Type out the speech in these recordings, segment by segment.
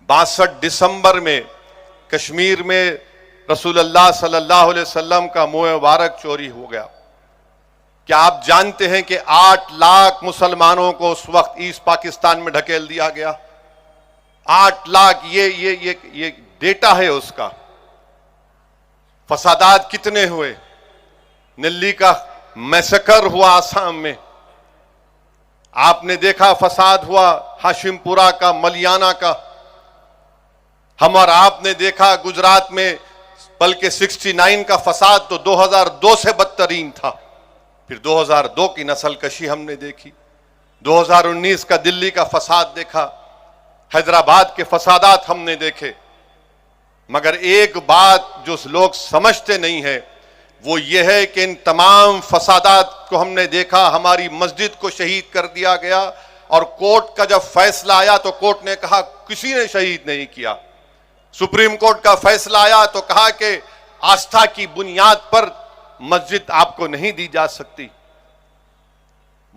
62 दिसंबर में कश्मीर में रसूलुल्लाह सल्लल्लाहु अलैहि वसल्लम का मुंह मुबारक चोरी हो गया। क्या आप जानते हैं कि 8 लाख मुसलमानों को उस वक्त ईस्ट पाकिस्तान में ढकेल दिया गया? 8 लाख, ये डेटा है उसका। फसादात कितने हुए? दिल्ली का मैसेकर हुआ आसाम में, आपने देखा फसाद हुआ हाशिमपुरा का, मलियाना का। हम और आपने देखा गुजरात में, बल्कि 69 का फसाद तो 2002 से बदतरीन था। फिर 2002 की नस्ल कशी हमने देखी, 2019 का दिल्ली का फसाद देखा, हैदराबाद के फसादात हमने देखे। मगर एक बात जो लोग समझते नहीं है वो ये है कि इन तमाम फसादात को हमने देखा। हमारी मस्जिद को शहीद कर दिया गया और कोर्ट का जब फैसला आया तो कोर्ट ने कहा किसी ने शहीद नहीं किया। सुप्रीम कोर्ट का फैसला आया तो कहा कि आस्था की बुनियाद पर मस्जिद आपको नहीं दी जा सकती।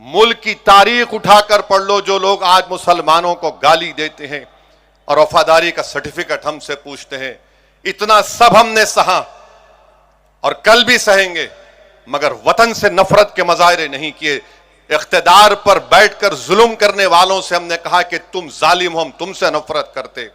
मुल्क की तारीख उठाकर पढ़ लो, जो लोग आज मुसलमानों को गाली देते हैं और वफादारी का सर्टिफिकेट हमसे पूछते हैं, इतना सब हमने सहा और कल भी सहेंगे, मगर वतन से नफरत के मजाहरे नहीं किए। इख्तिदार पर बैठकर जुल्म करने वालों से हमने कहा कि तुम जालिम हो, हम तुमसे नफरत करते।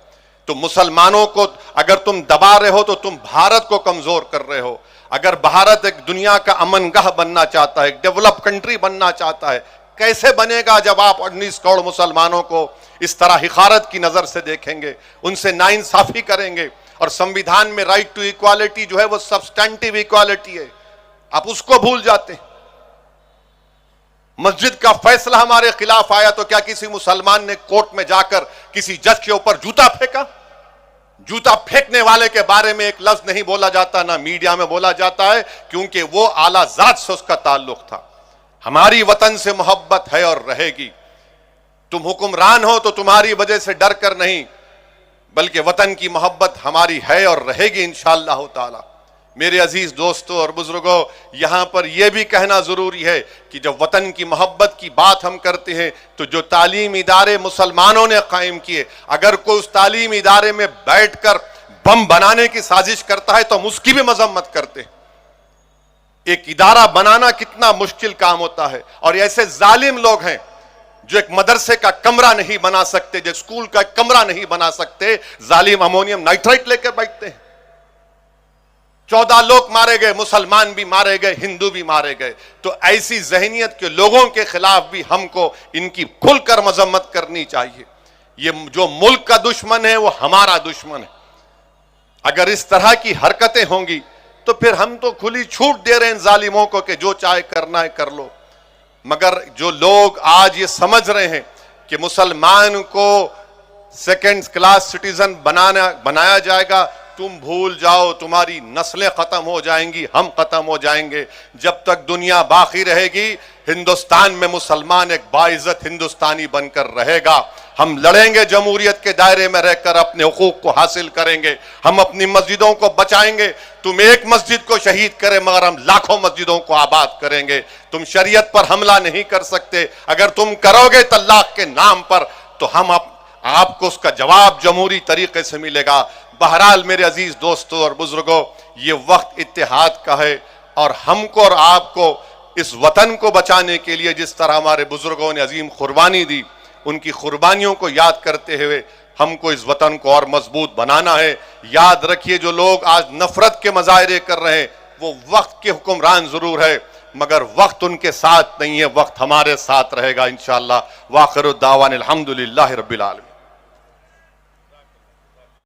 तो मुसलमानों को अगर तुम दबा रहे हो तो तुम भारत को कमजोर कर रहे हो। अगर भारत एक दुनिया का अमनगाह बनना चाहता है, एक डेवलप कंट्री बनना चाहता है, कैसे बनेगा जब आप 19 करोड़ मुसलमानों को इस तरह हिकारत की नजर से देखेंगे, उनसे नाइंसाफी करेंगे। और संविधान में राइट टू इक्वालिटी जो है वो सब्सटेंटिव इक्वालिटी है, आप उसको भूल जाते हैं। मस्जिद का फैसला हमारे खिलाफ आया तो क्या किसी मुसलमान ने कोर्ट में जाकर किसी जज के ऊपर जूता फेंका? जूता फेंकने वाले के बारे में एक लफ्ज नहीं बोला जाता, ना मीडिया में बोला जाता है, क्योंकि वो आला जात से उसका ताल्लुक था। हमारी वतन से मोहब्बत है और रहेगी। तुम हुक्मरान हो तो तुम्हारी वजह से डर कर नहीं, बल्कि वतन की मोहब्बत हमारी है और रहेगी इंशाअल्लाह ताला। मेरे अजीज दोस्तों और बुजुर्गों, यहां पर यह भी कहना जरूरी है कि जब वतन की मोहब्बत की बात हम करते हैं तो जो तालीम इदारे मुसलमानों ने कायम किए, अगर कोई उस तालीम इदारे में बैठकर बम बनाने की साजिश करता है तो हम उसकी भी मजम्मत करते हैं। एक इदारा बनाना कितना मुश्किल काम होता है, और ऐसे जालिम लोग हैं जो एक मदरसे का कमरा नहीं बना सकते, जो स्कूल का कमरा नहीं बना सकते, जालिम अमोनियम नाइट्राइट लेकर बैठते हैं। 14 लोग मारे गए, मुसलमान भी मारे गए, हिंदू भी मारे गए। तो ऐसी जहनियत के लोगों के खिलाफ भी हमको इनकी खुलकर मजम्मत करनी चाहिए। ये जो मुल्क का दुश्मन है वो हमारा दुश्मन है। अगर इस तरह की हरकतें होंगी तो फिर हम तो खुली छूट दे रहे हैं जालिमों को कि जो चाहे करना है कर लो। मगर जो लोग आज ये समझ रहे हैं कि मुसलमान को सेकंड क्लास सिटीजन बनाया जाएगा, तुम भूल जाओ, तुम्हारी नस्लें खत्म हो जाएंगी, हम खत्म हो जाएंगे। जब तक दुनिया बाकी रहेगी हिंदुस्तान में मुसलमान एक बाइज्जत हिंदुस्तानी बनकर रहेगा। हम लड़ेंगे, जमहूरियत के दायरे में रहकर अपने हुकूक को हासिल करेंगे, हम अपनी मस्जिदों को बचाएंगे। तुम एक मस्जिद को शहीद करें मगर हम लाखों मस्जिदों को आबाद करेंगे। तुम शरीयत पर हमला नहीं कर सकते, अगर तुम करोगे तलाक के नाम पर तो हम आपको उसका जवाब जमहूरी तरीके से मिलेगा। बहरहाल मेरे अजीज दोस्तों और बुजुर्गों, ये वक्त इत्तेहाद का है और हमको और आपको इस वतन को बचाने के लिए जिस तरह हमारे बुजुर्गों ने अजीम कुर्बानी दी, उनकी कुर्बानियों को याद करते हुए हमको इस वतन को और मजबूत बनाना है। याद रखिए, जो लोग आज नफरत के मजाहरे कर रहे हैं वो वक्त के हुक्मरान जरूर है, मगर वक्त उनके साथ नहीं है, वक्त हमारे साथ रहेगा इंशाअल्लाह। वाखिरु दावाना अल्हम्दुलिल्लाहि रब्बिल आलमीन।